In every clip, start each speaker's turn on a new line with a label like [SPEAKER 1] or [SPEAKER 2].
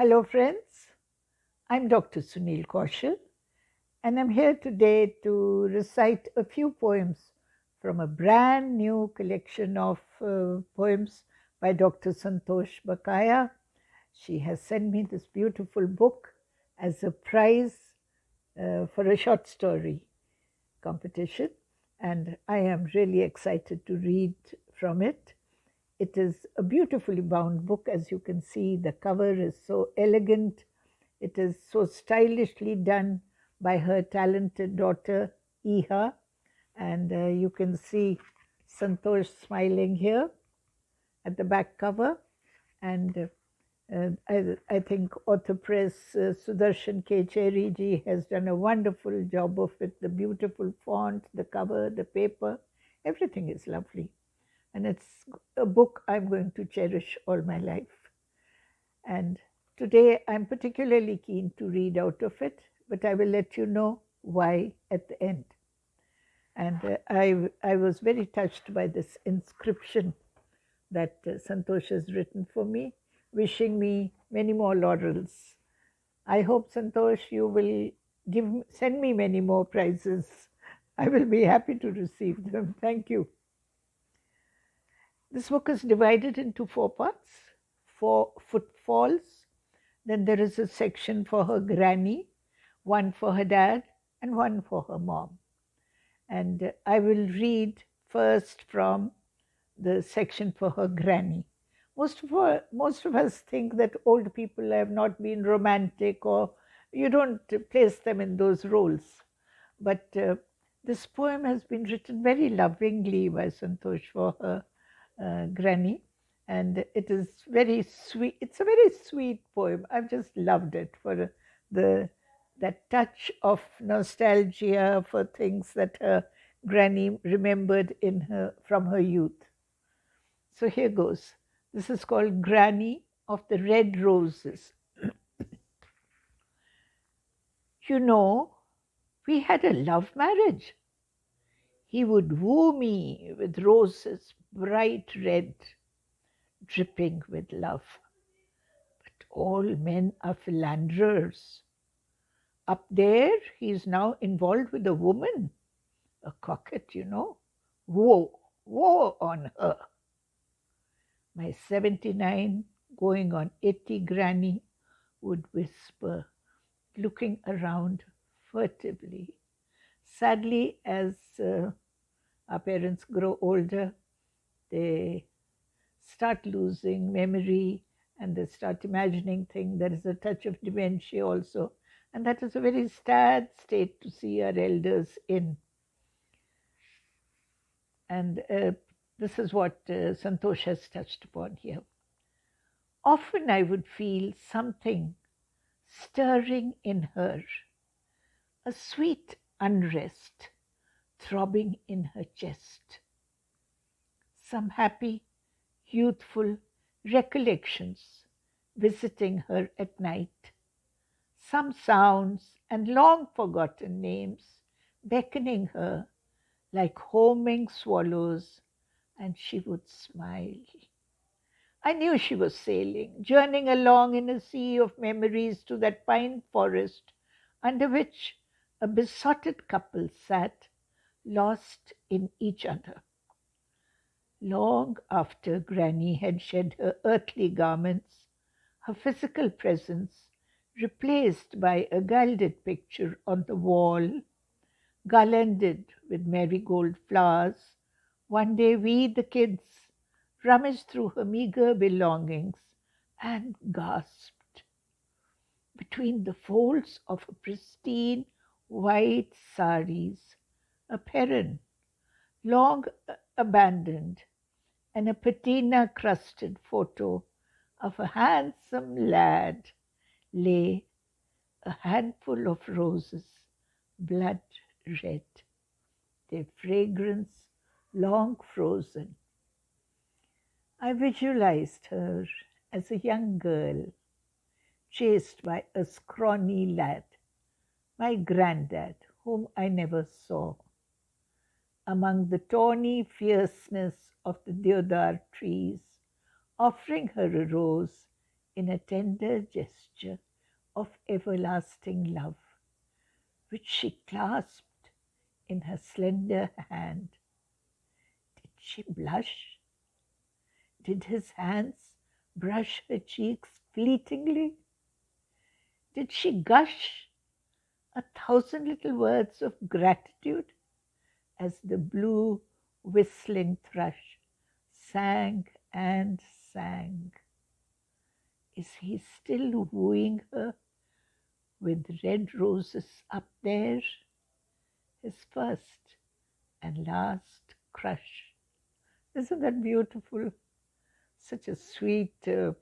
[SPEAKER 1] Hello, friends. I'm Dr. Sunil Kaushal, and I'm here today to recite a few poems from a brand new collection of poems by Dr. Santosh Bakaya. She has sent me this beautiful book as a prize for a short story competition, and I am really excited to read from it. It is a beautifully bound book. As you can see, the cover is so elegant. It is so stylishly done by her talented daughter, Iha. And you can see Santosh smiling here at the back cover. And I think author press Sudarshan K. Cheriji has done a wonderful job of it. The beautiful font, the cover, the paper, everything is lovely. And it's a book I'm going to cherish all my life. And today I'm particularly keen to read out of it, but I will let you know why at the end. And I was very touched by this inscription that Santosh has written for me, wishing me many more laurels. I hope, Santosh, you will send me many more prizes. I will be happy to receive them. Thank you. This book is divided into four parts: four footfalls, then there is a section for her granny, one for her dad, and one for her mom. And I will read first from the section for her granny. Most of us think that old people have not been romantic, or you don't place them in those roles. But this poem has been written very lovingly by Santosh for her granny, and it is very sweet. It's a very sweet poem. I've just loved it for the that touch of nostalgia for things that her granny remembered in her from her youth. So here goes. This is called Granny of the Red Roses. You know, we had a love marriage. He would woo me with roses bright red, dripping with love. But all men are philanderers. Up there, he is now involved with a woman, a coquette, you know. Woe, woe on her. My 79, going on 80 granny would whisper, looking around furtively. Sadly, as our parents grow older, they start losing memory and they start imagining things. There is a touch of dementia also. And that is a very sad state to see our elders in. And this is what Santosh has touched upon here. Often I would feel something stirring in her, a sweet unrest throbbing in her chest. Some happy, youthful recollections visiting her at night. Some sounds and long forgotten names beckoning her like homing swallows, and she would smile. I knew she was sailing, journeying along in a sea of memories to that pine forest under which a besotted couple sat, lost in each other. Long after Granny had shed her earthly garments, her physical presence replaced by a gilded picture on the wall, garlanded with marigold flowers, one day we, the kids, rummaged through her meager belongings and gasped. Between the folds of her pristine white saris, a peron, long abandoned, and a patina crusted photo of a handsome lad lay, a handful of roses, blood red, their fragrance long frozen. I visualized her as a young girl, chased by a scrawny lad, my granddad, whom I never saw. Among the tawny fierceness of the deodar trees, offering her a rose in a tender gesture of everlasting love, which she clasped in her slender hand. Did she blush? Did his hands brush her cheeks fleetingly? Did she gush 1,000 little words of gratitude as the blue whistling thrush sang and sang? Is he still wooing her with red roses up there? His first and last crush. Isn't that beautiful? Such a sweet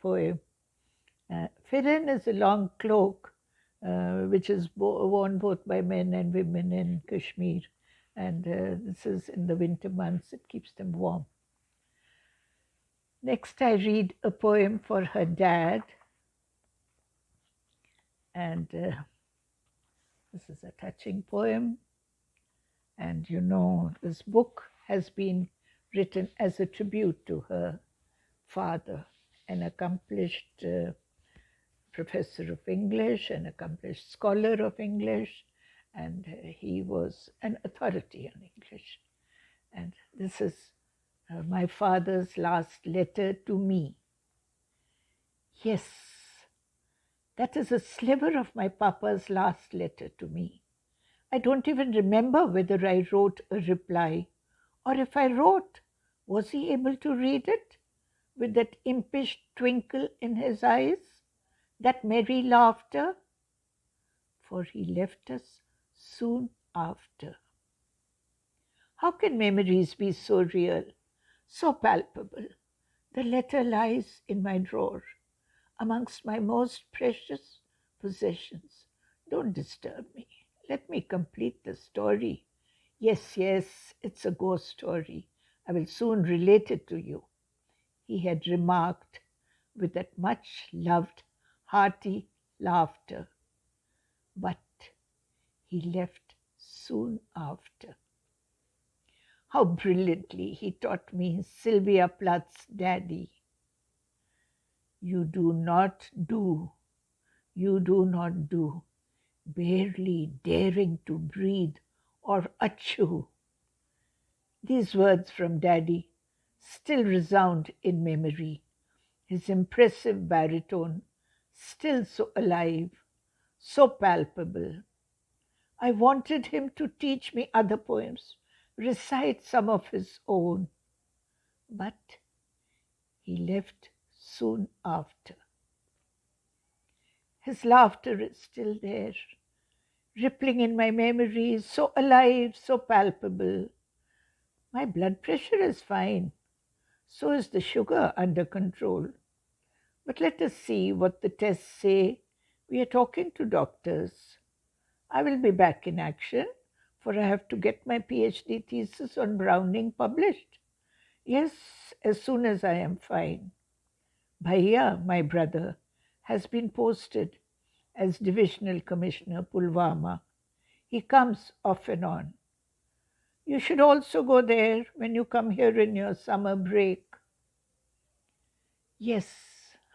[SPEAKER 1] poem. Firin is a long cloak which is worn both by men and women in Kashmir. And this is in the winter months, it keeps them warm. Next, I read a poem for her dad. And this is a touching poem. And you know, this book has been written as a tribute to her father, an accomplished professor of English, an accomplished scholar of English, and he was an authority on English. And this is my father's last letter to me. Yes, that is a sliver of my papa's last letter to me. I don't even remember whether I wrote a reply, or if I wrote, was he able to read it with that impish twinkle in his eyes, that merry laughter? For he left us soon after. How can memories be so real, so palpable? The letter lies in my drawer, amongst my most precious possessions. Don't disturb me. Let me complete the story. Yes, it's a ghost story. I will soon relate it to you. He had remarked with that much loved, hearty laughter. But he left soon after. How brilliantly he taught me Sylvia Plath's Daddy. You do not do, barely daring to breathe or achoo. These words from Daddy still resound in memory, his impressive baritone still so alive, so palpable. I wanted him to teach me other poems, recite some of his own, but he left soon after. His laughter is still there, rippling in my memory, so alive, so palpable. My blood pressure is fine, so is the sugar under control. But let us see what the tests say. We are talking to doctors. I will be back in action, for I have to get my PhD thesis on Browning published. Yes, as soon as I am fine. Bhaiya, my brother, has been posted as Divisional Commissioner, Pulwama. He comes off and on. You should also go there when you come here in your summer break. Yes,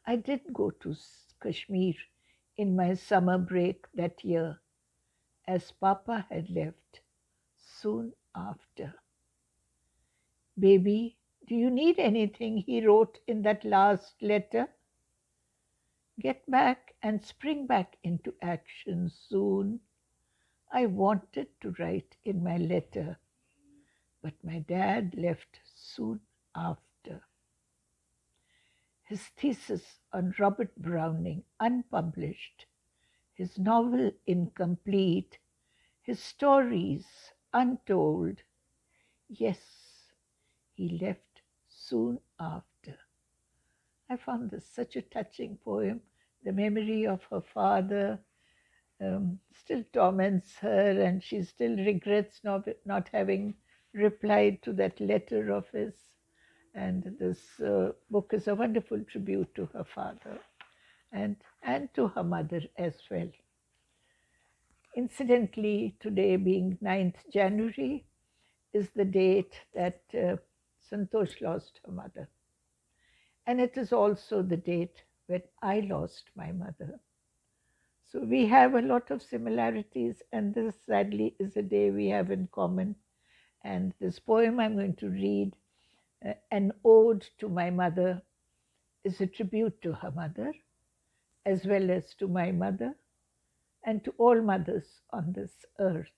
[SPEAKER 1] I did go to Kashmir in my summer break that year, as Papa had left soon after. Baby, do you need anything he wrote in that last letter? Get back and spring back into action soon. I wanted to write in my letter, but my dad left soon after. His thesis on Robert Browning unpublished, his novel incomplete, his stories untold. Yes, he left soon after. I found this such a touching poem. The memory of her father still torments her, and she still regrets not having replied to that letter of his. And this book is a wonderful tribute to her father and to her mother as well. Incidentally, today being 9th January is the date that Santosh lost her mother. And it is also the date when I lost my mother. So we have a lot of similarities, and this sadly is a day we have in common. And this poem I'm going to read, An Ode to My Mother, is a tribute to her mother, as well as to my mother and to all mothers on this earth.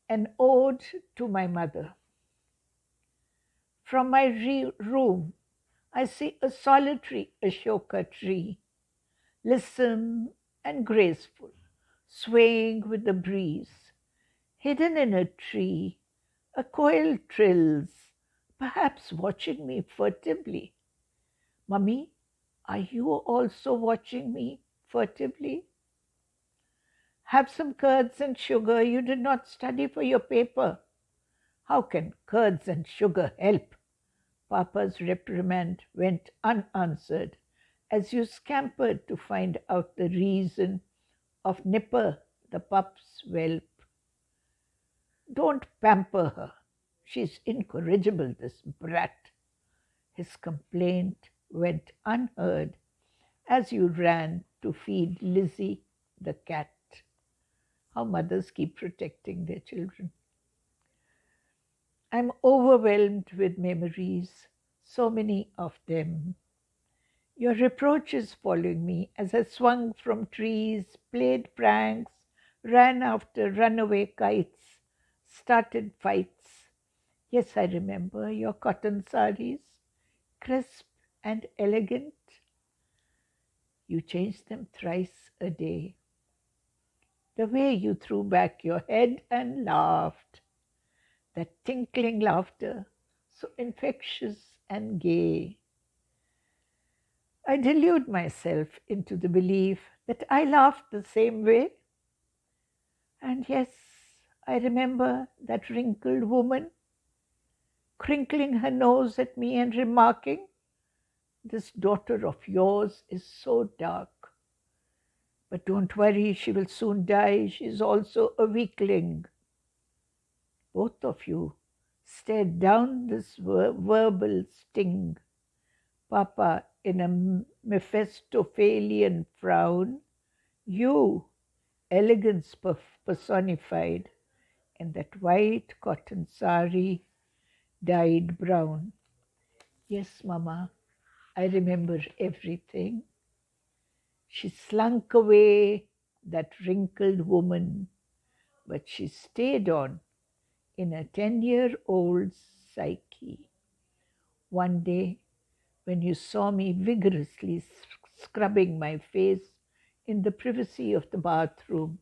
[SPEAKER 1] An Ode to My Mother. From my room, I see a solitary Ashoka tree, lissom and graceful, swaying with the breeze. Hidden in a tree, a quail trills, perhaps watching me furtively. Mummy, are you also watching me furtively? Have some curds and sugar. You did not study for your paper. How can curds and sugar help? Papa's reprimand went unanswered as you scampered to find out the reason of Nipper, the pup's whelp. Don't pamper her. She's incorrigible, this brat. His complaint went unheard as you ran to feed Lizzie, the cat. How mothers keep protecting their children. I'm overwhelmed with memories, so many of them. Your reproaches following me as I swung from trees, played pranks, ran after runaway kites, started fights. Yes, I remember your cotton saris, crisp and elegant. You changed them thrice a day. The way you threw back your head and laughed, that tinkling laughter, so infectious and gay. I delude myself into the belief that I laughed the same way. And yes, I remember that wrinkled woman crinkling her nose at me and remarking, "This daughter of yours is so dark. But don't worry, she will soon die. She is also a weakling." Both of you stared down this verbal sting. Papa in a Mephistophelian frown, you, elegance personified, in that white cotton sari dyed brown. Yes, Mama, I remember everything. She slunk away, that wrinkled woman, but she stayed on in a 10-year-old psyche. One day, when you saw me vigorously scrubbing my face in the privacy of the bathroom,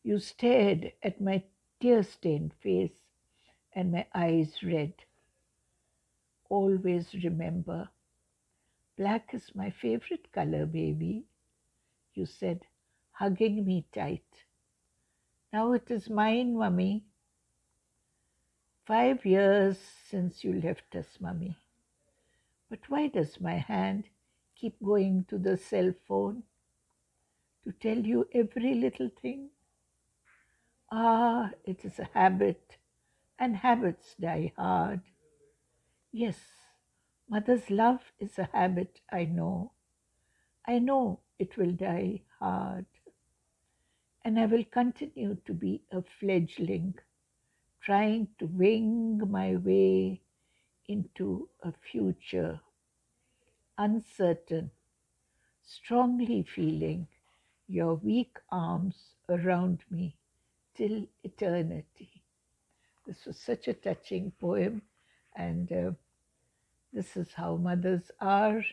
[SPEAKER 1] you stared at my tear-stained face and my eyes red. Always remember, black is my favorite color, baby, you said, hugging me tight. Now it is mine, Mummy. 5 years since you left us, Mummy. But why does my hand keep going to the cell phone to tell you every little thing? Ah, it is a habit, and habits die hard. Yes, mother's love is a habit, I know. I know it will die hard. And I will continue to be a fledgling, trying to wing my way into a future, uncertain, strongly feeling your weak arms around me till eternity. This was such a touching poem, and this is how mothers are.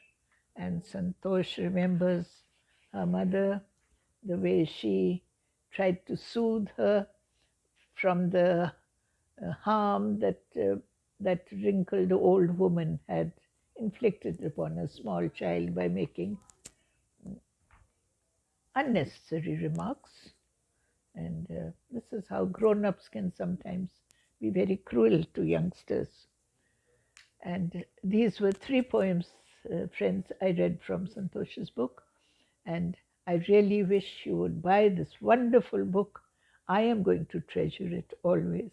[SPEAKER 1] And Santosh remembers her mother, the way she tried to soothe her from the harm that wrinkled old woman had inflicted upon a small child by making unnecessary remarks. And this is how grown-ups can sometimes be very cruel to youngsters. And these were 3 poems, friends, I read from Santosh's book. And I really wish you would buy this wonderful book. I am going to treasure it always.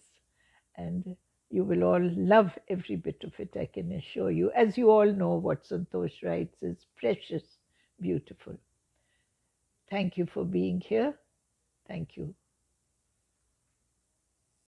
[SPEAKER 1] And You will all love every bit of it, I can assure you. As you all know, what Santosh writes is precious, beautiful. Thank you for being here. Thank you.